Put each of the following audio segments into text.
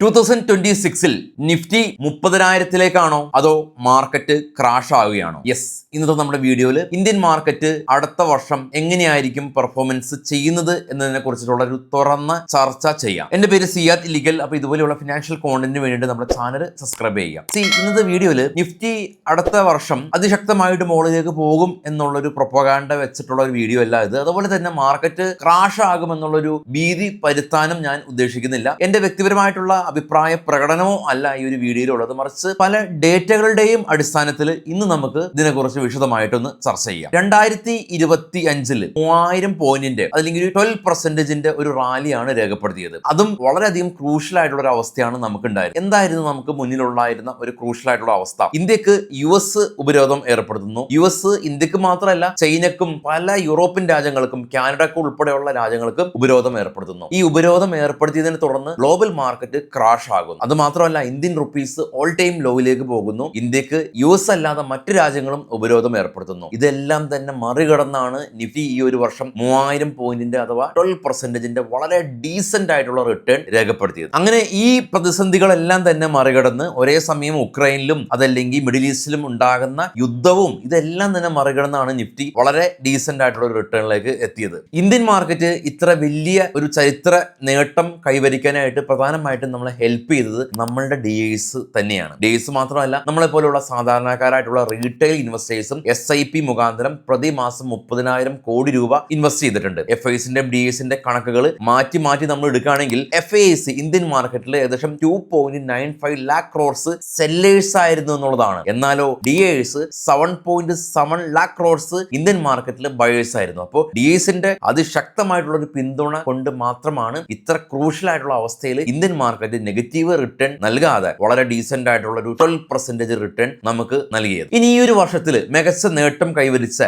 2026 Nifty 30,000-ലേക്കാണോ അതോ market crash ആവുകയാണോ? Yes, ഇന്നത്തെ നമ്മുടെ വീഡിയോയിൽ ഇന്ത്യൻ മാർക്കറ്റ് അടുത്ത വർഷം എങ്ങനെയായിരിക്കും പെർഫോമൻസ് ചെയ്യുന്നത് എന്നതിനെ കുറിച്ചിട്ടുള്ള ഒരു തുറന്ന ചർച്ച ചെയ്യാം. എന്റെ പേര് സിയാദ് ഇല്ലിക്കൽ. അപ്പൊ ഇതുപോലെയുള്ള ഫിനാൻഷ്യൽ കോണ്ടന്റിന് വേണ്ടിയിട്ട് നമ്മുടെ ചാനൽ സബ്സ്ക്രൈബ് ചെയ്യാം. ഇന്നത്തെ വീഡിയോയിൽ നിഫ്റ്റി അടുത്ത വർഷം അതിശക്തമായിട്ട് മുകളിലേക്ക് പോകും എന്നുള്ളൊരു പ്രൊപ്പഗാൻഡ വെച്ചിട്ടുള്ള ഒരു വീഡിയോ അല്ല ഇത്. അതുപോലെ തന്നെ മാർക്കറ്റ് ക്രാഷ് ആകുമെന്നുള്ളൊരു ഭീതി പരുത്താനും ഞാൻ ഉദ്ദേശിക്കുന്നില്ല. എന്റെ വ്യക്തിപരമായിട്ടുള്ള അഭിപ്രായ പ്രകടനമോ അല്ല ഈ ഒരു വീഡിയോയിലുള്ളത്, മറിച്ച് പല ഡേറ്റകളുടെയും അടിസ്ഥാനത്തിൽ ഇന്ന് നമുക്ക് ഇതിനെക്കുറിച്ച് വിശദമായിട്ടൊന്ന് ചർച്ച ചെയ്യാം. 2025 3000 പോയിന്റിന്റെ അല്ലെങ്കിൽ 12% ഒരു റാലിയാണ് രേഖപ്പെടുത്തിയത്. അതും വളരെയധികം ക്രൂഷ്യൽ ആയിട്ടുള്ള ഒരു അവസ്ഥയാണ് നമുക്ക് ഉണ്ടായത്. എന്തായിരുന്നു നമുക്ക് മുന്നിലുണ്ടായിരുന്ന ഒരു ക്രൂഷ്യൽ ആയിട്ടുള്ള അവസ്ഥ? ഇന്ത്യക്ക് US ഉപരോധം ഏർപ്പെടുത്തുന്നു. US ഇന്ത്യക്ക് മാത്രമല്ല, ചൈനക്കും പല യൂറോപ്യൻ രാജ്യങ്ങൾക്കും കാനഡക്കും ഉൾപ്പെടെയുള്ള രാജ്യങ്ങൾക്കും ഉപരോധം ഏർപ്പെടുത്തുന്നു. ഈ ഉപരോധം ഏർപ്പെടുത്തിയതിനെ തുടർന്ന് ഗ്ലോബൽ മാർക്കറ്റ് ക്രാഷ് ആകുന്നു. അത് മാത്രമല്ല, ഇന്ത്യൻ റുപ്പീസ് ഓൾ ടൈം ലോയിലേക്ക് പോകുന്നു. ഇന്ത്യക്ക് US അല്ലാതെ മറ്റു രാജ്യങ്ങളും ഉപരോധം ഏർപ്പെടുത്തുന്നു. ഇതെല്ലാം തന്നെ മറികടന്നാണ് നിഫ്റ്റി ഈ ഒരു വർഷം 3000 പോയിന്റിന്റെ അഥവാ 12% വളരെ ഡീസന്റ് ആയിട്ടുള്ള റിട്ടേൺ രേഖപ്പെടുത്തിയത്. അങ്ങനെ ഈ പ്രതിസന്ധികളെല്ലാം തന്നെ മറികടന്ന് ഒരേ സമയം ഉക്രൈനിലും അതല്ലെങ്കിൽ മിഡിൽ ഈസ്റ്റിലും ഉണ്ടാകുന്ന യുദ്ധവും ഇതെല്ലാം തന്നെ മറികടന്നാണ് നിഫ്റ്റി വളരെ ഡീസന്റ് ആയിട്ടുള്ള ഒരു റിട്ടേണിലേക്ക് എത്തിയത്. ഇന്ത്യൻ മാർക്കറ്റ് ഇത്ര വലിയ ഒരു ചരിത്ര നേട്ടം കൈവരിക്കാനായിട്ട് പ്രധാനമായിട്ടും നമ്മളെ ഹെൽപ്പ് ചെയ്തത് നമ്മളുടെ DIs തന്നെയാണ്. DIs മാത്രമല്ല, നമ്മളെ പോലെയുള്ള സാധാരണക്കാരായിട്ടുള്ള റീറ്റെയിൽ ഇൻവെസ്റ്റേഴ്സും SIP മുഖാന്തരം പ്രതിമാസം 30,000 കോടി രൂപ ഇൻവെസ്റ്റ് ചെയ്തിട്ടുണ്ട്. FISന്റെ DIsന്റെ കണക്കുകൾ മാറ്റി നമ്മൾ എടുക്കുകയാണെങ്കിൽ FIS ഇന്ത്യൻ മാർക്കറ്റിൽ ഏകദേശം 2.95 lakh crores സെല്ലേഴ്സ് ആയിരുന്നു എന്നുള്ളതാണ്. എന്നാലോ DIs 7.7 lakh crores ഇന്ത്യൻ മാർക്കറ്റിൽ ബയേഴ്സ് ആയിരുന്നു. അപ്പോൾ DIsന്റെ അതിശക്തമായിട്ടുള്ള ഒരു പിന്തുണ കൊണ്ട് മാത്രമാണ് ഇത്ര ക്രൂഷ്യൽ ആയിട്ടുള്ള അവസ്ഥയിൽ ഇന്ത്യൻ മാർക്കറ്റ് നെഗറ്റീവ് റിട്ടേൺ നൽകാതെ വളരെ ഡീസന്റ് ആയിട്ടുള്ള ഒരു 12% റിട്ടേൺ നമുക്ക് നൽകിയത്. ഇനി ഈ ഒരു വർഷത്തിൽ മികച്ച നേട്ടം കൈവരിച്ച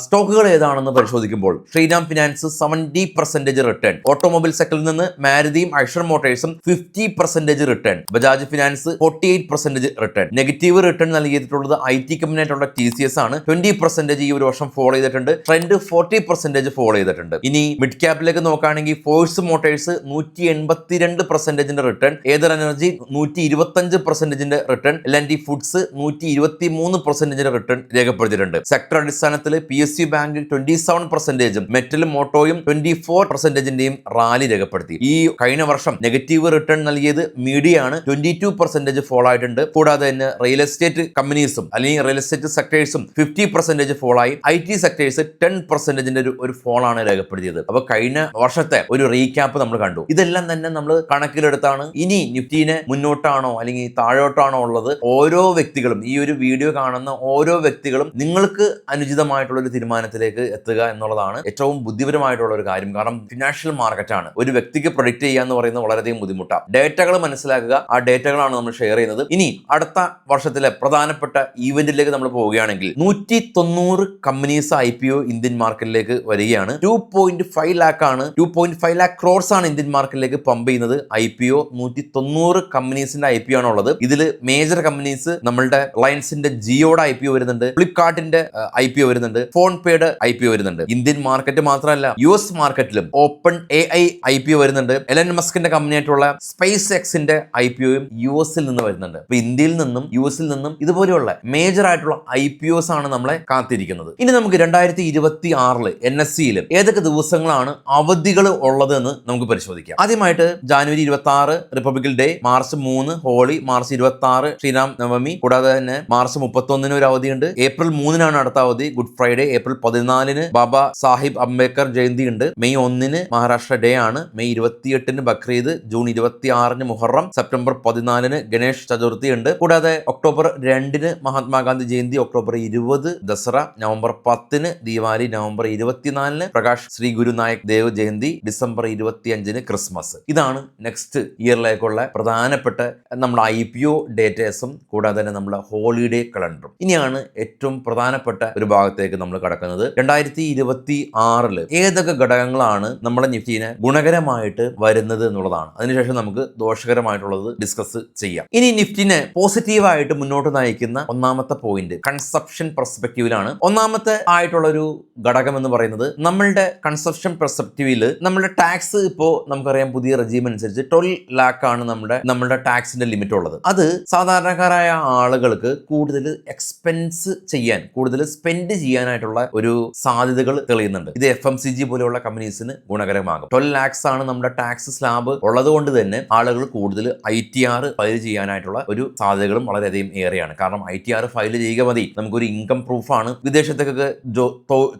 സ്റ്റോക്കുകൾ ഏതാണെന്ന് പരിശോധിക്കുമ്പോൾ ശ്രീരാം ഫിനാൻസ് 70% റിട്ടേൺ, ഓട്ടോമൊബൈൽ സെക്ടറിൽ നിന്ന് മാരുതിയും ഐഷർ മോട്ടോഴ്സും 50% return, Bajaj Finance 48% return. Negative return നൽകിയിട്ടുള്ളത് IT കമ്പനി ആയിട്ടുള്ള TCS ആണ്. 20% ഈ ഒരു വർഷം ഫോളോ ചെയ്തിട്ടുണ്ട്. ട്രെൻഡ് 40% ഫോളോ ചെയ്തിട്ടുണ്ട്. ഇനി മിഡ് ക്യാപ്പിലേക്ക് നോക്കുകയാണെങ്കിൽ Force Motors 182% return, Ather Energy 125% return, LNT Foods 123% return രേഖപ്പെടുത്തിയിട്ടുണ്ട്. സെക്ടർ അടിസ്ഥാനത്തിൽ PSU ബാങ്ക് 27%, മെറ്റലും മോട്ടോയും 24%ന്റെയും റാലി രേഖപ്പെടുത്തി. ഈ കഴിഞ്ഞ വർഷം നെഗറ്റീവ് റിട്ടേൺ നൽകിയത് മീഡിയ ആണ്, 22% ഫോളോ ആയിട്ടുണ്ട്. കൂടാതെ തന്നെ റിയൽ എസ്റ്റേറ്റ് കമ്പനീസും അല്ലെങ്കിൽ റിയൽ എസ്റ്റേറ്റ് സെക്ടേഴ്സും 50% ഫോളോ ആയി. IT സെക്ടേഴ്സ് 10%ന്റെ ഒരു ഫോൾ ആണ് രേഖപ്പെടുത്തിയത്. അപ്പൊ കഴിഞ്ഞ വർഷത്തെ ഒരു റീക്യാപ്പ് നമ്മൾ കണ്ടു. ഇതെല്ലാം തന്നെ നമ്മൾ കണക്കിലെടുത്താണ് ഇനി നിഫ്റ്റിനെ മുന്നോട്ടാണോ അല്ലെങ്കിൽ താഴോട്ടാണോ ഉള്ളത് ഓരോ വ്യക്തികളും, ഈ ഒരു വീഡിയോ കാണുന്ന ഓരോ വ്യക്തികളും നിങ്ങൾക്ക് അനുചിതമായിട്ടുള്ള ഒരു തീരുമാനത്തിലേക്ക് എത്തുക എന്നുള്ളതാണ് ഏറ്റവും ബുദ്ധിപരമായിട്ടുള്ള ഒരു കാര്യം. കാരണം ഫിനാൻഷ്യൽ മാർക്കറ്റാണ്. ഒരു വ്യക്തിക്ക് പ്രൊഡിക്റ്റ് ചെയ്യുക എന്ന് പറയുന്നത് വളരെയധികം ബുദ്ധിമുട്ടാണ്. ഡേറ്റകൾ മനസ്സിലാക്കുക, ആ ഡേറ്റകളാണ് നമ്മൾ ഷെയർ ചെയ്യുന്നത്. ഇനി അടുത്ത വർഷത്തിലെ പ്രധാനപ്പെട്ട ഈവന്റിലേക്ക് നമ്മൾ പോവുകയാണെങ്കിൽ 190 കമ്പനീസ് IPO ഇന്ത്യൻ മാർക്കറ്റിലേക്ക് വരികയാണ്. 2.5 lakh ആണ്, 2.5 lakh crores ആണ് ഇന്ത്യൻ മാർക്കറ്റിലേക്ക് പമ്പ് ചെയ്യുന്നത്. IPO 190 കമ്പനീസിന്റെ IPO ആണ് ഉള്ളത്. ഇതിൽ മേജർ കമ്പനീസ് നമ്മളുടെ റിലയൻസിന്റെ ജിയോയുടെ IPO വരുന്നുണ്ട്, ഫ്ലിപ്കാർട്ടിന്റെ IPO വരുന്നുണ്ട്, ഫോൺ പേയുടെ IPO വരുന്നുണ്ട്. ഇന്ത്യൻ മാർക്കറ്റ് മാത്രമല്ല, US മാർക്കറ്റിലും ഓപ്പൺ AI IPO വരുന്നുണ്ട്. എലൻ മസ്കിന്റെ കമ്പനി ആയിട്ടുള്ള സ്പേസ് എക്സിന്റെ IPOയും US-ൽ നിന്ന് വരുന്നുണ്ട്. അപ്പൊ ഇന്ത്യയിൽ നിന്നും US-ൽ നിന്നും ഇതുപോലെയുള്ള മേജർ ആയിട്ടുള്ള IPOs ആണ് നമ്മളെ കാത്തിരിക്കുന്നത്. ഇനി നമുക്ക് 2026 NSE-യിൽ ഏതൊക്കെ ദിവസങ്ങളാണ് അവധികൾ ഉള്ളത് എന്ന് നമുക്ക് പരിശോധിക്കാം. ആദ്യമായിട്ട് January 26 Republic Day, March 3 Holi, March 26 Shriram Navami, കൂടാതെ തന്നെ മാർച്ച് 31 ഒരു അവധിയുണ്ട്. ഏപ്രിൽ 3 അടുത്ത അവധി good Friday. April 14 Baba Sahib Ambedkar Jayanti ഉണ്ട്. മെയ് 1 മഹാരാഷ്ട്ര ഡേ ആണ്. May 28 Bakrid, June 26 Muharram, September 14 Ganesh Chaturthi ഉണ്ട്. കൂടാതെ October 2 Mahatma Gandhi Jayanti, October 20 Dussehra, November 10 Deepavali, November 24 Prakash Shri ഗുരു നായക് ദേവ് ജയന്തി, ഡിസംബർ 25 ക്രിസ്മസ്. ഇതാണ് നെക്സ്റ്റ് ഇയറിലേക്കുള്ള പ്രധാനപ്പെട്ട നമ്മുടെ IPO ഡേറ്റേഴ്സും കൂടാതെ തന്നെ നമ്മുടെ ഹോളിഡേ കലണ്ടറും. ഇനിയാണ് ഏറ്റവും പ്രധാനപ്പെട്ട ഒരു ഭാഗത്തേക്ക് നമ്മൾ കടക്കുന്നത്. 2026 ഏതൊക്കെ ഘടകങ്ങളാണ് നമ്മുടെ നിഫ്റ്റിനെ ഗുണകരമായിട്ട് വരുന്നത് എന്നുള്ളതാണ്. അതിനുശേഷം നമുക്ക് ദോഷകരമായിട്ടുള്ളത് ഡിസ്കസ് ചെയ്യാം. ഇനി നിഫ്റ്റിനെ പോസിറ്റീവായിട്ട് മുന്നോട്ട് നയിക്കുന്ന ഒന്നാമത്തെ പോയിന്റ് കൺസപ്ഷൻ പെർസ്പെക്റ്റീവിലാണ്. ഒന്നാമത്തെ ആയിട്ടുള്ള ഒരു ഘടകം എന്ന് പറയുന്നത് നമ്മളുടെ കൺസപ്ഷൻ പെർസ്പെക്റ്റീവിൽ നമ്മളുടെ ടാക്സ് ഇപ്പോൾ നമുക്കറിയാം പുതിയ റെജീം അനുസരിച്ച് 12 lakh ലാക്കാണ് നമ്മുടെ ടാക്സിന്റെ ലിമിറ്റ് ഉള്ളത്. അത് സാധാരണക്കാരായ ആളുകൾക്ക് കൂടുതൽ എക്സ്പെൻസ് ചെയ്യാൻ, കൂടുതൽ സ്പെൻഡ് ചെയ്യാനായിട്ടുള്ള ഒരു സാധ്യതകൾ തെളിയുന്നുണ്ട്. ഇത് FMCG പോലെയുള്ള കമ്പനീസിന് ഗുണകരമാകും. 12 lakhs ആണ് നമ്മുടെ ടാക്സ് സ്ലാബ് ഉള്ളത് കൊണ്ട് തന്നെ ആളുകൾ കൂടുതൽ ITR ഫയൽ ചെയ്യാനായിട്ടുള്ള ഒരു സാധ്യതകളും വളരെയധികം ഏറെയാണ്. കാരണം ITR ഫയൽ ചെയ്യുക മതി, നമുക്കൊരു ഇൻകം പ്രൂഫാണ്. വിദേശത്തേക്കൊക്കെ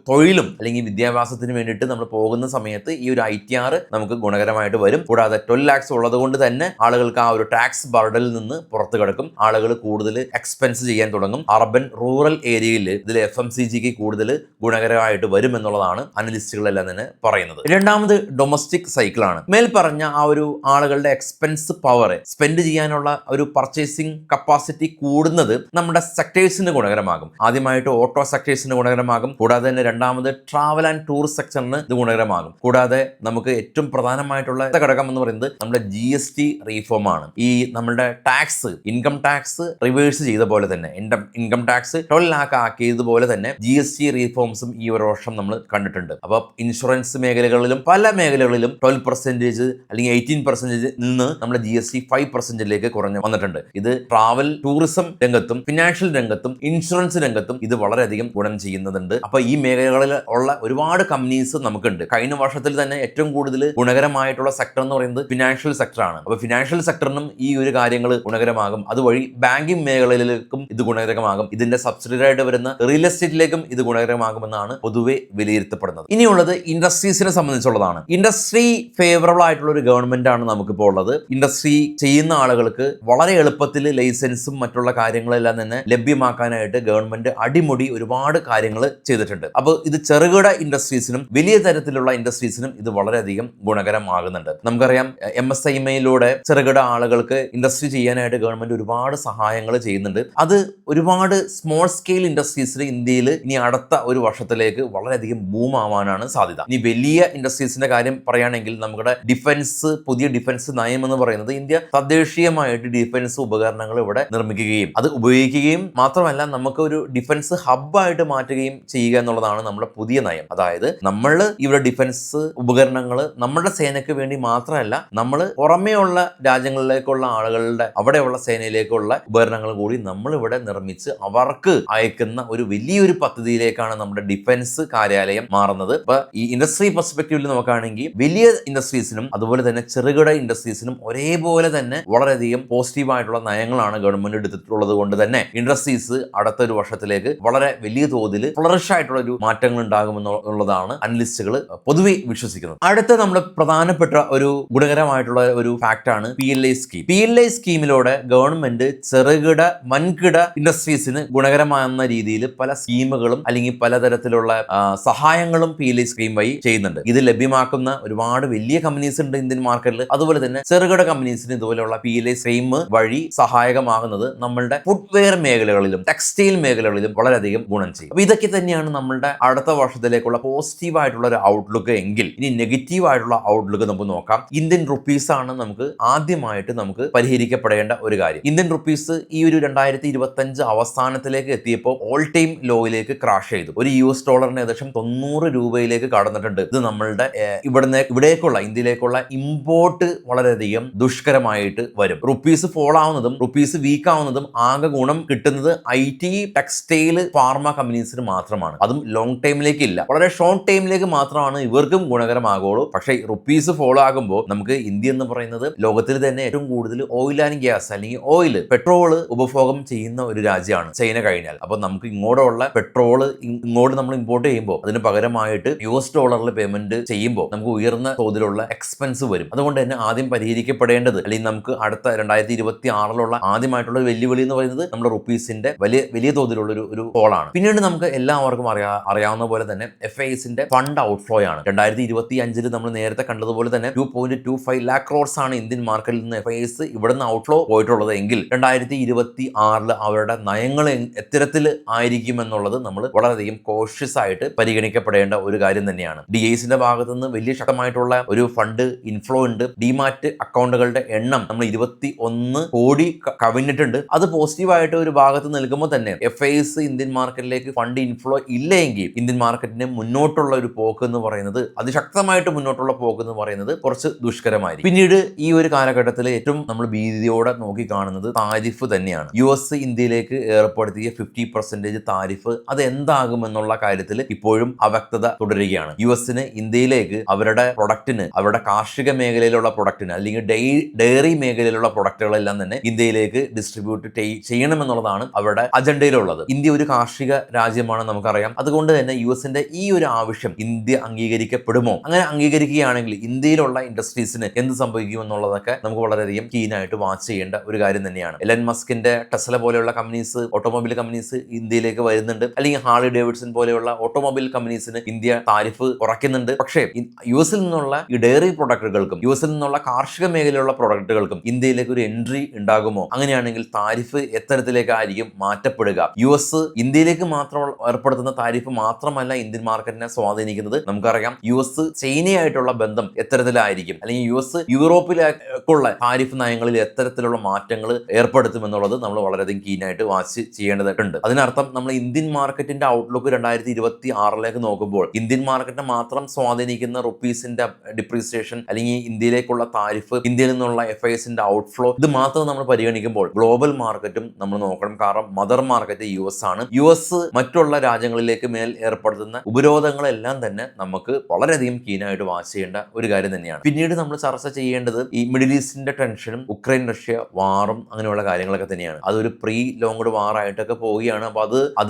തൊഴിലും അല്ലെങ്കിൽ വിദ്യാഭ്യാസത്തിന് വേണ്ടിയിട്ട് നമ്മൾ പോകുന്ന സമയത്ത് ഈ ഒരു ITR നമുക്ക് ഗുണകരമായിട്ട് വരും. കൂടാതെ 12 lakhs ഉള്ളത് കൊണ്ട് തന്നെ ആളുകൾക്ക് ആ ഒരു ടാക്സ് ബർഡനിൽ നിന്ന് പുറത്തു കിടക്കും. ആളുകൾ കൂടുതൽ എക്സ്പെൻസ് ചെയ്യാൻ തുടങ്ങും. അർബൻ റൂറൽ ഏരിയയിൽ ഇതിൽ FMCGക്ക് കൂടുതൽ ഗുണകരമായിട്ട് വരും എന്നുള്ളതാണ് അനലിസ്റ്റുകളെല്ലാം തന്നെ പറയുന്നത്. രണ്ടാമത് ഡൊമസ്റ്റിക് സൈക്കിളാണ്. മേൽ പറഞ്ഞ ആ ഒരു ആളുകളുടെ എക്സ്പെൻസ് പവർ, സ്പെൻഡ് ചെയ്യാനുള്ള ഒരു പർച്ചേസിംഗ് കപ്പാസിറ്റി കൂടുന്നത് നമ്മുടെ സെക്ടേഴ്സിന് ഗുണകരമാകും. ആദ്യമായിട്ട് ഓട്ടോ സെക്ടേഴ്സിന് ഗുണകരമാകും. കൂടാതെ തന്നെ രണ്ടാമത് ട്രാവൽ ആൻഡ് ടൂറിസ്റ്റ് സെക്ടറിന് ഇത് ഗുണകരമാകും. കൂടാതെ നമുക്ക് ഏറ്റവും പ്രധാനമായിട്ടുള്ള ഘടകം എന്ന് പറയുന്നത് നമ്മുടെ GST റീഫോം ആണ്. ഈ നമ്മുടെ ടാക്സ്, ഇൻകം ടാക്സ് റിവേഴ്സ് ചെയ്ത പോലെ തന്നെ, ഇൻകം ടാക്സ് 12 lakh ആക്കിയതുപോലെ തന്നെ GST റീഫോംസും ഈ ഒരു വർഷം നമ്മൾ കണ്ടിട്ടുണ്ട്. അപ്പോൾ ഇൻഷുറൻസ് മേഖലകളിലും പല മേഖലകളിലും 12% അല്ലെങ്കിൽ 18% നിന്ന് നമ്മുടെ GST 5%ലേക്ക് കുറഞ്ഞു വന്നിട്ടുണ്ട്. ഇത് ട്രാവൽ ടൂറിസം രംഗത്തും ഫിനാൻഷ്യൽ രംഗത്തും ഇൻഷുറൻസ് രംഗത്തും ഇത് വളരെയധികം ഗുണം ചെയ്യുന്നുണ്ട്. അപ്പൊ ഈ മേഖലകളിൽ ഉള്ള ഒരുപാട് കമ്പനീസ് നമുക്കുണ്ട്. കഴിഞ്ഞ വർഷത്തിൽ തന്നെ ഏറ്റവും കൂടുതൽ ഗുണകരമായിട്ടുള്ള സെക്ടർ എന്ന് പറയുന്നത് ഫിനാൻഷ്യൽ സെക്ടറാണ്. അപ്പൊ ഫിനാൻഷ്യൽ സെക്ടറിനും ഈ ഒരു കാര്യങ്ങൾ ഗുണകരമാകും. അതുവഴി ബാങ്കിങ് മേഖലയിലേക്കും ഇത് ഗുണകരമാകും. ഇതിന്റെ സബ്സിഡറി ആയിട്ട് വരുന്ന റിയൽ എസ്റ്റേറ്റിലേക്കും ഇത് ഗുണകരമാകുമെന്നാണ് പൊതുവെ വിലയിരുത്തപ്പെടുന്നത്. ഇനിയുള്ളത് ഇൻഡസ്ട്രീസിനെ സംബന്ധിച്ചുള്ളതാണ്. ഇൻഡസ്ട്രി ഫേവറബിൾ ആയിട്ടുള്ള ഒരു ഗവൺമെന്റ് ആണ് നമുക്കിപ്പോൾ ഉള്ളത്. ഇൻഡസ്ട്രി ചെയ്യുന്ന ആളുകൾക്ക് വളരെ എളുപ്പത്തിൽ ലൈസൻസും മറ്റുള്ള കാര്യങ്ങളെല്ലാം തന്നെ ലഭ്യമാക്കാനായിട്ട് ഗവൺമെന്റ് അടിമുടി ഒരുപാട് കാര്യങ്ങൾ ചെയ്തിട്ടുണ്ട്. അപ്പോൾ ഇത് ചെറുകിട ഇൻഡസ്ട്രീസിനും വലിയ തരത്തിലുള്ള ഇൻഡസ്ട്രീസിനും ഇത് വളരെയധികം ഗുണകരമാകുന്നുണ്ട്. നമുക്കറിയാം MSIMയിലൂടെ ചെറുകിട ആളുകൾക്ക് ഇൻഡസ്ട്രി ചെയ്യാനായിട്ട് ഗവൺമെന്റ് ഒരുപാട് സഹായങ്ങൾ ചെയ്യുന്നുണ്ട്. അത് ഒരുപാട് സ്മോൾ സ്കെയിൽ ഇൻഡസ്ട്രീസിൽ ഇന്ത്യയിൽ ഇനി അടുത്ത ഒരു വർഷത്തിലേക്ക് വളരെയധികം ബൂം ആവാനാണ് സാധ്യത. ഇനി വലിയ ഇൻഡസ്ട്രീസിന്റെ കാര്യം പറയുകയാണെങ്കിൽ നമ്മുടെ പുതിയ ഡിഫൻസ് നയം എന്ന് പറയുന്നത് ഇന്ത്യ തദ്ദേശീയമായിട്ട് ഡിഫൻസ് ഉപകരണങ്ങൾ ഇവിടെ നിർമ്മിക്കുകയും അത് ഉപയോഗിക്കുകയും മാത്രമല്ല നമുക്ക് ഒരു ഡിഫൻസ് ഹബ്ബായിട്ട് മാറ്റുകയും ചെയ്യുക എന്നുള്ളതാണ് നമ്മുടെ പുതിയ നയം. അതായത് നമ്മൾ ഇവിടെ ഡിഫൻസ് ഉപകരണങ്ങൾ നമ്മുടെ സേനയ്ക്ക് വേണ്ടി മാത്രമല്ല, നമ്മൾ പുറമേയുള്ള രാജ്യങ്ങളിലേക്കുള്ള ആളുകളുടെ അവിടെയുള്ള സേനയിലേക്കുള്ള ഉപകരണങ്ങൾ കൂടി നമ്മൾ ഇവിടെ നിർമ്മിച്ച് അവർക്ക് അയക്കുന്ന ഒരു വലിയൊരു പദ്ധതിയിലേക്കാണ് നമ്മുടെ ഡിഫൻസ് കാര്യാലയം മാറുന്നത്. അപ്പൊ ഈ ഇൻഡസ്ട്രി പെർസ്പെക്റ്റീവിൽ നോക്കുകയാണെങ്കിൽ വലിയ ഇൻഡസ്ട്രീസിനും അതുപോലെ തന്നെ ചെറുകിട ഇൻഡസ്ട്രീസിനും ഒരേപോലെ തന്നെ വളരെയധികം പോസിറ്റീവായിട്ടുള്ള നയങ്ങളാണ് ഗവൺമെന്റ് എടുത്തിട്ടുള്ളത് കൊണ്ട് തന്നെ ഇൻഡസ്ട്രീസ് അടുത്ത ഒരു വർഷത്തിലേക്ക് വളരെ വലിയ തോതിൽ ഫ്ലറിഷ് ആയിട്ടുള്ള ഒരു മാറ്റങ്ങൾ ഉണ്ടാകുമെന്നുള്ളതാണ് അനലിസ്റ്റുകൾ പൊതുവെ വിശ്വസിക്കുന്നത്. അടുത്ത നമ്മുടെ പ്രധാനപ്പെട്ട ഒരു ഗുണകരമായിട്ടുള്ള ഒരു ഫാക്ടാണ് PLI സ്കീം. PLI സ്കീമിലൂടെ ഗവൺമെന്റ് ചെറുകിട വൻകിട ഇൻഡസ്ട്രീസിന് ഗുണകരമാകുന്ന രീതിയിൽ പല സ്കീമുകളും അല്ലെങ്കിൽ പലതരത്തിലുള്ള സഹായങ്ങളും PLI സ്കീം വഴി ചെയ്യുന്നുണ്ട്. ഇത് ലഭ്യമാക്കുന്ന ഒരുപാട് വലിയ കമ്പനീസ് ഉണ്ട് ഇന്ത്യൻ മാർക്കറ്റിൽ. അതുപോലെ തന്നെ ചെറുകിട കമ്പനീസിന് ഇതുപോലെയുള്ള PLI സ്കീം വഴി സഹായകമാകുന്നത് നമ്മളുടെ ഫുട്വെയർ മേഖലകളിലും ടെക്സ്റ്റൈൽ മേഖലകളിലും വളരെയധികം ഗുണം ചെയ്യും. അപ്പൊ ഇതൊക്കെ തന്നെയാണ് നമ്മളുടെ അടുത്ത വർഷത്തിലേക്കുള്ള പോസിറ്റീവ് ആയിട്ടുള്ള ഒരു ഔട്ട്ലുക്ക്. എങ്കിൽ ഇനി നെഗറ്റീവ് ആയിട്ടുള്ള ഔട്ട്ലുക്ക് നമുക്ക് നോക്കാം. ഇന്ത്യൻ റുപ്പീസ് ആണ് ആദ്യമായിട്ട് നമുക്ക് പരിഹരിക്കപ്പെടേണ്ട ഒരു കാര്യം. ഇന്ത്യൻ റുപ്പീസ് ഈ ഒരു 2025 അവസാനത്തിലേക്ക് എത്തിയപ്പോൾ ഓൾ ടൈം ലോയിലേക്ക് ക്രാഷ് ചെയ്തു. ഒരു US ഡോളറിന് ഏകദേശം 90 രൂപയിലേക്ക് കടന്നിട്ടുണ്ട്. ഇത് നമ്മളുടെ ഇവിടേക്കുള്ള ഇന്ത്യയിലേക്കുള്ള ഇമ്പോർട്ട് വളരെയധികം ദുഷ്കരമായിട്ട് വരും. റുപ്പീസ് ഫോൾ ആവുന്നതും റുപ്പീസ് വീക്ക് ആവുന്നതും ആകെ ഗുണം കിട്ടുന്നത് IT, ടെക്സ്റ്റൈൽ, ഫാർമ കമ്പനീസിന് മാത്രമാണ്. അതും ലോങ് ടൈമിലേക്ക് ഇല്ല, വളരെ ഷോർട്ട് ടൈമിലേക്ക് മാത്രമാണ് ഇവർക്കും ഗുണകരമാകുള്ളൂ. പക്ഷേ റുപ്പീസ് ഫോളോ ആകുമ്പോൾ നമുക്ക് ഇന്ത്യ എന്ന് പറയുന്നത് ലോകത്തിൽ തന്നെ ഏറ്റവും കൂടുതൽ ഓയിൽ ആൻഡ് ഗ്യാസ് അല്ലെങ്കിൽ ഓയിൽ, പെട്രോള് ഉപഭോഗം ചെയ്യുന്ന ഒരു രാജ്യമാണ് ചൈന കഴിഞ്ഞാൽ. അപ്പൊ നമുക്ക് ഇങ്ങോട്ടുള്ള പെട്രോള് ഇങ്ങോട്ട് നമ്മൾ ഇമ്പോർട്ട് ചെയ്യുമ്പോൾ അതിന് പകരമായിട്ട് US ഡോളറിൽ പേയ്മെന്റ് ചെയ്യുമ്പോൾ നമുക്ക് ഉയർന്ന തോതിലുള്ള എക്സ്പെൻസ് വരും. അതുകൊണ്ട് തന്നെ ആദ്യം പരിഹരിക്കപ്പെടേണ്ടത് അല്ലെങ്കിൽ നമുക്ക് അടുത്ത 2026 ആദ്യമായിട്ടുള്ള വെല്ലുവിളി എന്ന് പറയുന്നത് നമ്മുടെ റുപ്പീസിന്റെ വലിയ തോതിലുള്ള ഒരു ഫോളാണ്. പിന്നീട് നമുക്ക് എല്ലാവർക്കും അറിയാവുന്ന പോലെ തന്നെ FISന്റെ ഫണ്ട് ഔട്ട്ഫ്ലോ ആണ്. 2025 നമ്മൾ നേരത്തെ കണ്ടതുപോലെ തന്നെ 2.25 lakh crores ആണ് ഇന്ത്യൻ മാർക്കറ്റിൽ നിന്ന് FIS ഇവിടുന്ന് ഔട്ട്ഫ്ലോ പോയിട്ടുള്ളത്. എങ്കിൽ 2026 അവരുടെ നയങ്ങൾ എത്തരത്തിൽ ആയിരിക്കുമെന്നുള്ളത് നമ്മൾ വളരെയധികം കോഷ്യസ് ആയിട്ട് പരിഗണിക്കപ്പെടേണ്ട ഒരു കാര്യം തന്നെയാണ്. DISന്റെ ഭാഗത്തു നിന്ന് വലിയ ശക്തമായിട്ടുള്ള ഒരു ഫണ്ട് ഇൻഫ്ലോ ഉണ്ട്. ഡിമാറ്റ് അക്കൗണ്ടുകളുടെ എണ്ണം നമ്മൾ 21 കോടി കവിഞ്ഞിട്ടുണ്ട്. അത് പോസിറ്റീവായിട്ട് ഒരു ഭാഗത്ത് നിൽക്കുമ്പോൾ തന്നെ FIS ഇന്ത്യൻ മാർക്കറ്റിലേക്ക് ഫണ്ട് ഇൻഫ്ലോ ഇല്ലെങ്കിൽ ഇന്ത്യൻ മാർക്കറ്റിന് മുന്നോട്ടുള്ള ഒരു പോക്ക് എന്ന് പറയുന്നത്, അതിശക്തമായിട്ട് മുന്നോട്ടുള്ള പോക്ക് എന്ന് പറയുന്നത് കുറച്ച് ദുഷ്കരമായിരിക്കും. പിന്നീട് ഈ ഒരു കാലഘട്ടത്തിൽ ഏറ്റവും നമ്മൾ ഭീതിയോടെ നോക്കിക്കാണുന്നത് താരിഫ് തന്നെയാണ്. US ഇന്ത്യയിലേക്ക് ഏർപ്പെടുത്തിയ 50% താരിഫ് അത് എന്താകുമെന്നുള്ള കാര്യത്തിൽ ഇപ്പോഴും അവ്യക്തത തുടരുകയാണ്. US ഇന്ത്യയിലേക്ക് അവരുടെ പ്രൊഡക്റ്റിന്, അവരുടെ കാർഷിക മേഖലയിലുള്ള പ്രൊഡക്റ്റിന് അല്ലെങ്കിൽ ഡയറി മേഖലയിലുള്ള പ്രൊഡക്റ്റുകളെല്ലാം തന്നെ ഇന്ത്യയിലേക്ക് ഡിസ്ട്രിബ്യൂട്ട് ചെയ്യണമെന്നുള്ളതാണ് അവരുടെ അജണ്ടയിലുള്ളത്. ഇന്ത്യ ഒരു കാർഷിക രാജ്യമാണ് നമുക്കറിയാം. അതുകൊണ്ട് തന്നെ US ഈ ഒരു ആവശ്യം ഇന്ത്യ അംഗീകരിക്കപ്പെടുമോ? അങ്ങനെ അംഗീകരിക്കുകയാണെങ്കിൽ ഇന്ത്യയിലുള്ള ഇൻഡസ്ട്രീസിന് എന്ത് സംഭവിക്കും എന്നുള്ളതൊക്കെ നമുക്ക് വളരെയധികം കീനായിട്ട് വാച്ച് ചെയ്യേണ്ട ഒരു കാര്യം തന്നെയാണ്. എലൻ മസ്കിന്റെ ടെസ്ല പോലെയുള്ള കമ്പനീസ്, ഓട്ടോമൊബൈൽ കമ്പനീസ് ഇന്ത്യയിലേക്ക് വരുന്നുണ്ട്. അല്ലെങ്കിൽ ഹാർലി ഡേവിഡ്സൺ പോലെയുള്ള ഓട്ടോമൊബൈൽ കമ്പനീസിന് ഇന്ത്യ താരിഫ് കുറയ്ക്കുന്നുണ്ട്. പക്ഷേ US നിന്നുള്ള ഈ ഡയറി പ്രൊഡക്റ്റുകൾക്കും US നിന്നുള്ള കാർഷിക മേഖലയിലുള്ള പ്രൊഡക്റ്റുകൾക്കും ഇന്ത്യയിലേക്ക് ഒരു എൻട്രി ഉണ്ടാകുമോ? അങ്ങനെയാണെങ്കിൽ താരിഫ് എത്തരത്തിലേക്കായിരിക്കും മാറ്റപ്പെടുക? US ഇന്ത്യയിലേക്ക് മാത്രം ഏർപ്പെടുത്തുന്ന താരിഫ് മാത്രമല്ല ഇന്ത്യൻ മാർക്കറ്റിനെ സ്വാധീനിക്കുന്നത്. നമുക്കറിയാം US ചൈനയായിട്ടുള്ള ബന്ധം എത്തരത്തിലായിരിക്കും, അല്ലെങ്കിൽ US യൂറോപ്പിലേക്കുള്ള താരിഫ് നയങ്ങളിൽ എത്തരത്തിലുള്ള മാറ്റങ്ങൾ ഏർപ്പെടുത്തുമെന്നുള്ളത് നമ്മൾ വളരെയധികം കീനായിട്ട് വാച്ച് ചെയ്യേണ്ടതായിട്ടുണ്ട്. അതിനർത്ഥം നമ്മൾ ഇന്ത്യൻ മാർക്കറ്റിന്റെ ഔട്ട്ലുക്ക് 2026 നോക്കുമ്പോൾ ഇന്ത്യൻ മാർക്കറ്റിനെ മാത്രം സ്വാധീനിക്കുന്ന റുപ്പീസിന്റെ ഡിപ്രീസിയേഷൻ, അല്ലെങ്കിൽ ഇന്ത്യയിലേക്കുള്ള താരിഫ്, ഇന്ത്യയിൽ നിന്നുള്ള FISന്റെ ഔട്ട്ഫ്ലോ, ഇത് മാത്രം നമ്മൾ പരിഗണിക്കുമ്പോൾ ഗ്ലോബൽ മാർക്കറ്റും നമ്മൾ നോക്കണം. കാരണം മദർ മാർക്കറ്റ് US ആണ്. US മറ്റുള്ള രാജ്യങ്ങളിലേക്ക് മേൽ ഏർപ്പെടുത്തുന്ന ഉപരോധങ്ങളെല്ലാം തന്നെ നമുക്ക് വളരെയധികം കീനായിട്ട് വാച്ച് ചെയ്യേണ്ട ഒരു കാര്യം തന്നെയാണ്. പിന്നീട് നമ്മൾ ചർച്ച ചെയ്യേണ്ടത് ഈ മിഡിൽ ഈസ്റ്റിന്റെ ടെൻഷനും ഉക്രൈൻ റഷ്യ വാറും അങ്ങനെയുള്ള കാര്യങ്ങളൊക്കെ തന്നെയാണ്. അതൊരു പ്രീ ലോങ്ഡ് വാർ ആയിട്ടൊക്കെ പോവുകയാണ്. അപ്പോൾ അത്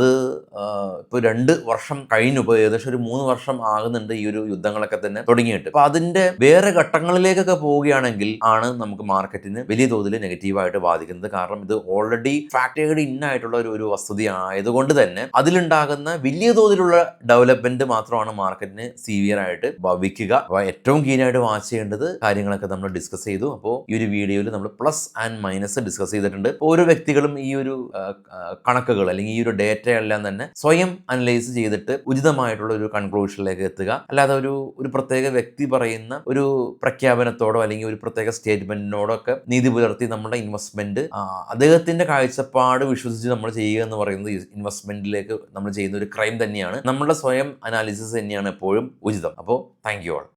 ഇപ്പോൾ 2 വർഷം കഴിഞ്ഞു. ഇപ്പോൾ ഏകദേശം ഒരു 3 വർഷം ആകുന്നുണ്ട് ഈ ഒരു യുദ്ധങ്ങളൊക്കെ തന്നെ തുടങ്ങിയിട്ട്. അപ്പോൾ അതിന്റെ വേറെ ഘട്ടങ്ങളിലേക്കൊക്കെ പോവുകയാണെങ്കിൽ ആണ് നമുക്ക് മാർക്കറ്റിന് വലിയ തോതിൽ നെഗറ്റീവായിട്ട് ബാധിക്കുന്നത്. കാരണം ഇത് ഓൾറെഡി ഫാക്ടേഡ് ഇൻ ആയിട്ടുള്ള ഒരു വസ്തുത ആയതുകൊണ്ട് തന്നെ അതിലുണ്ടാകുന്ന വലിയ തോതിലുള്ള ഡെവലപ്മെന്റ് മാത്രമാണ് മാർക്കറ്റിന് സീവിയർ ആയിട്ട് ഭവിക്കുക. അപ്പോൾ ഏറ്റവും കീനായിട്ട് വാച്ച് ചെയ്യേണ്ടത് കാര്യങ്ങളൊക്കെ നമ്മൾ ഡിസ്കസ് ചെയ്തു. അപ്പോൾ ഈ ഒരു വീഡിയോയിൽ നമ്മൾ പ്ലസ് ആൻഡ് മൈനസ് ഡിസ്കസ് ചെയ്തിട്ടുണ്ട്. ഓരോ വ്യക്തികളും ഈ ഒരു കണക്കുകൾ അല്ലെങ്കിൽ ഈ ഒരു ഡേറ്റ എല്ലാം തന്നെ സ്വയം അനലൈസ് ചെയ്തിട്ട് ഉചിതമായിട്ടുള്ള ഒരു കൺക്ലൂഷനിലേക്ക് എത്തുക. അല്ലാതെ ഒരു പ്രത്യേക വ്യക്തി പറയുന്ന ഒരു പ്രഖ്യാപനത്തോടോ അല്ലെങ്കിൽ ഒരു പ്രത്യേക സ്റ്റേറ്റ്മെന്റിനോടോ ഒക്കെ നീതി പുലർത്തി നമ്മുടെ ഇൻവെസ്റ്റ്മെന്റ് അദ്ദേഹത്തിന്റെ കാഴ്ചപ്പാട് വിശ്വസിച്ച് നമ്മൾ ചെയ്യുക എന്ന് പറയുന്നത് ഇൻവെസ്റ്റ്മെന്റിലേക്ക് നമ്മൾ ചെയ്യുന്ന ഒരു ക്രൈം തന്നെയാണ്. നമ്മുടെ സ്വയം അനാലിസിസ് തന്നെയാണ് എപ്പോഴും ഉചിതം. അപ്പോൾ താങ്ക് യു ഓൾ.